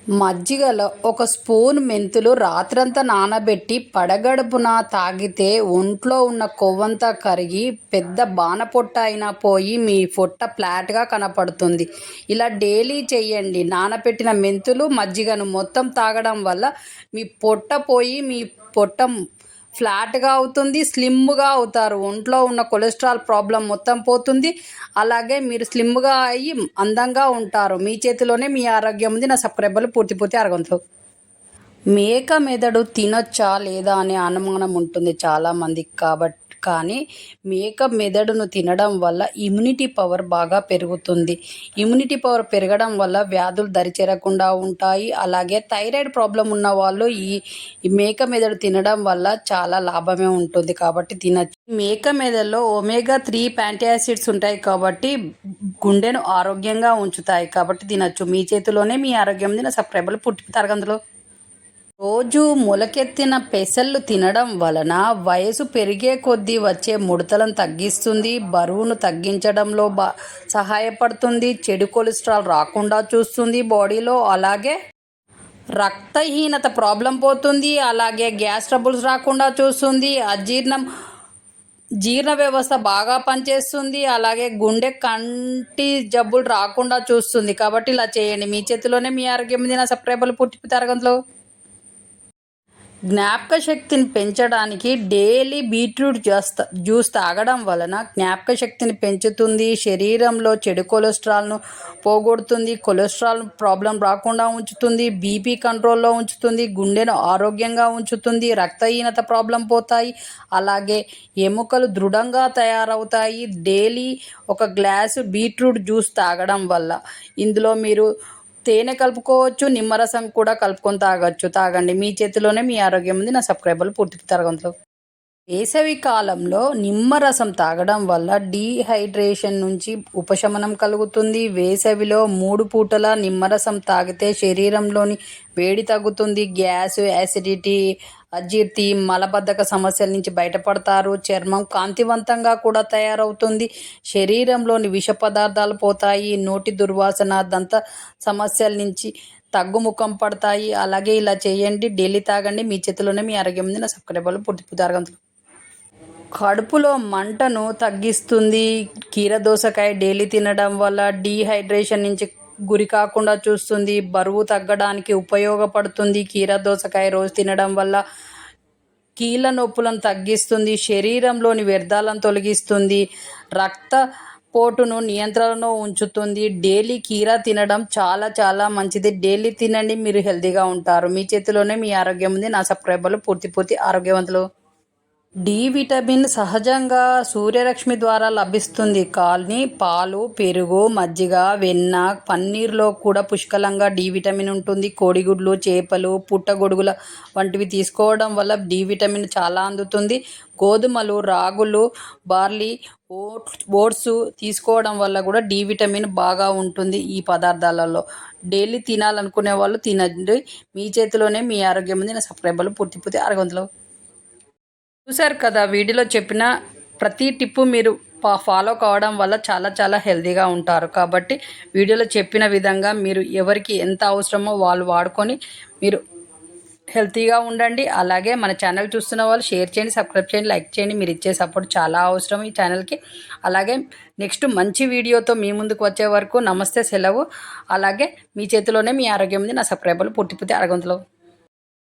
మజ్జిగలో ఒక స్పూన్ మెంతులు రాత్రంతా నానబెట్టి పడగడుపున తాగితే ఒంట్లో ఉన్న కొవ్వంతా కరిగి పెద్ద బాణపొట్ట అయినా పోయి మీ పొట్ట ఫ్లాట్గా కనపడుతుంది. ఇలా డైలీ చెయ్యండి. నానబెట్టిన మెంతులు మజ్జిగను మొత్తం తాగడం వల్ల మీ పొట్ట పోయి మీ పొట్ట ఫ్లాట్గా అవుతుంది, స్లిమ్గా అవుతారు. ఒంట్లో ఉన్న కొలెస్ట్రాల్ ప్రాబ్లం మొత్తం పోతుంది. అలాగే మీరు స్లిమ్గా అయ్యి అందంగా ఉంటారు. మీ చేతిలోనే మీ ఆరోగ్యం ఉంది. నా సబ్స్క్రైబర్లు పూర్తి అరగంతులు. మేక మెదడు తినొచ్చా లేదా అనే అనుమానం ఉంటుంది చాలామందికి. కానీ మేక మెదడును తినడం వల్ల ఇమ్యూనిటీ పవర్ బాగా పెరుగుతుంది. ఇమ్యూనిటీ పవర్ పెరగడం వల్ల వ్యాధులు దరిచేరకుండా ఉంటాయి. అలాగే థైరాయిడ్ ప్రాబ్లం ఉన్న వాళ్ళు ఈ మేక మెదడు తినడం వల్ల చాలా లాభమే ఉంటుంది కాబట్టి తినచ్చు. మేక మెదడులో ఒమేగా 3 ఫ్యాటీ యాసిడ్స్ ఉంటాయి కాబట్టి గుండెను ఆరోగ్యంగా ఉంచుతాయి కాబట్టి తినచ్చు. మీ చేతిలోనే మీ ఆరోగ్యం ఉంది. నా సబ్స్క్రైబర్లు పుట్టిపోతారు అందులో. రోజు మొలకెత్తిన పెసళ్ళు తినడం వలన వయసు పెరిగే కొద్దీ వచ్చే ముడతలను తగ్గిస్తుంది, బరువును తగ్గించడంలో సహాయపడుతుంది, చెడు కొలెస్ట్రాల్ రాకుండా చూస్తుంది బాడీలో. అలాగే రక్తహీనత ప్రాబ్లం పోతుంది. అలాగే గ్యాస్ ట్రబుల్స్ రాకుండా చూస్తుంది. జీర్ణ వ్యవస్థ బాగా పనిచేస్తుంది. అలాగే గుండె కంటి జబ్బులు రాకుండా చూస్తుంది. కాబట్టి ఇలా చేయండి. మీ చేతిలోనే మీ ఆరోగ్యం ఉంది. నా సబ్స్క్రైబర్లు పుట్టిపోతారు అందులో. జ్ఞాపక శక్తిని పెంచడానికి డైలీ బీట్రూట్ జ్యూస్ తాగడం వలన జ్ఞాపక శక్తిని పెంచుతుంది, శరీరంలో చెడు కొలెస్ట్రాల్ను పోగొడుతుంది, కొలెస్ట్రాల్ ప్రాబ్లం రాకుండా ఉంచుతుంది, బీపీ కంట్రోల్లో ఉంచుతుంది, గుండెను ఆరోగ్యంగా ఉంచుతుంది, రక్తహీనత ప్రాబ్లం పోతాయి. అలాగే ఎముకలు దృఢంగా తయారవుతాయి. డైలీ ఒక గ్లాసు బీట్రూట్ జ్యూస్ తాగడం వల్ల ఇందులో మీరు తేనె కలుపుకోవచ్చు, నిమ్మరసం కూడా కలుపుకొని తాగండి. మీ చేతిలోనే మీ ఆరోగ్యం ఉంది. నా సబ్స్క్రైబర్లు పూర్తి తరగంతులు. వేసవి కాలంలో నిమ్మరసం తాగడం వల్ల డీహైడ్రేషన్ నుంచి ఉపశమనం కలుగుతుంది. వేసవిలో 3 పూటల నిమ్మరసం తాగితే శరీరంలోని వేడి తగ్గుతుంది. గ్యాస్, యాసిడిటీ, అజీర్తి, మలబద్ధక సమస్యల నుంచి బయటపడతారు. చర్మం కాంతివంతంగా కూడా తయారవుతుంది. శరీరంలోని విష పదార్థాలు పోతాయి. నోటి దుర్వాసన, దంత సమస్యల నుంచి తగ్గుముఖం పడతాయి. అలాగే ఇలా చేయండి. డైలీ తాగండి. మీ చేతిలోనే మీ ఆరోగ్యం ఉంది. నా సబ్స్క్రైబర్లు పూర్తి అరగంతులు. కడుపులో మంటను తగ్గిస్తుంది. కీరదోసకాయ డైలీ తినడం వల్ల డీహైడ్రేషన్ నుంచి గురి కాకుండా చూస్తుంది. బరువు తగ్గడానికి ఉపయోగపడుతుంది. కీరదోసకాయ రోజు తినడం వల్ల కీళ్ళ నొప్పులను తగ్గిస్తుంది. శరీరంలోని వ్యర్థాలను తొలగిస్తుంది. రక్త పోటును నియంత్రణలో ఉంచుతుంది. డైలీ కీరా తినడం చాలా చాలా మంచిది. డైలీ తినండి. మీరు హెల్తీగా ఉంటారు. మీ చేతిలోనే మీ ఆరోగ్యం ఉంది. నా సబ్స్క్రైబర్లు పూర్తి ఆరోగ్యవంతులు. డి విటమిన్ సహజంగా సూర్యరశ్మి ద్వారా లభిస్తుంది. కానీ పాలు, పెరుగు, మజ్జిగ, వెన్న, పన్నీర్లో కూడా పుష్కలంగా డి విటమిన్ ఉంటుంది. కోడిగుడ్లు, చేపలు, పుట్టగొడుగుల వంటివి తీసుకోవడం వల్ల డి విటమిన్ చాలా అందుతుంది. గోధుమలు, రాగులు, బార్లీ, ఓట్స్ తీసుకోవడం వల్ల కూడా డి విటమిన్ బాగా ఉంటుంది. ఈ పదార్థాలలో డైలీ తినాలనుకునే వాళ్ళు తినండి. మీ చేతిలోనే మీ ఆరోగ్యం ఉంది. నా సబ్స్క్రైబర్లు పూర్తి ఆరోగ్యవంతులు. చూశారు కదా, వీడియోలో చెప్పిన ప్రతి టిప్పు మీరు ఫాలో కావడం వల్ల చాలా చాలా హెల్తీగా ఉంటారు. కాబట్టి వీడియోలో చెప్పిన విధంగా మీరు ఎవరికి ఎంత అవసరమో వాళ్ళు వాడుకొని మీరు హెల్తీగా ఉండండి. అలాగే మన ఛానల్ చూస్తున్న వాళ్ళు షేర్ చేయండి, సబ్స్క్రైబ్ చేయండి, లైక్ చేయండి. మీరు ఇచ్చే సపోర్ట్ చాలా అవసరం ఈ ఛానల్కి. అలాగే నెక్స్ట్ మంచి వీడియోతో మీ ముందుకు వచ్చే వరకు నమస్తే, సెలవు. అలాగే మీ చేతిలోనే మీ ఆరోగ్యం ఉంది. నా సబ్స్క్రైబర్లు పూర్తి అరగంతులు.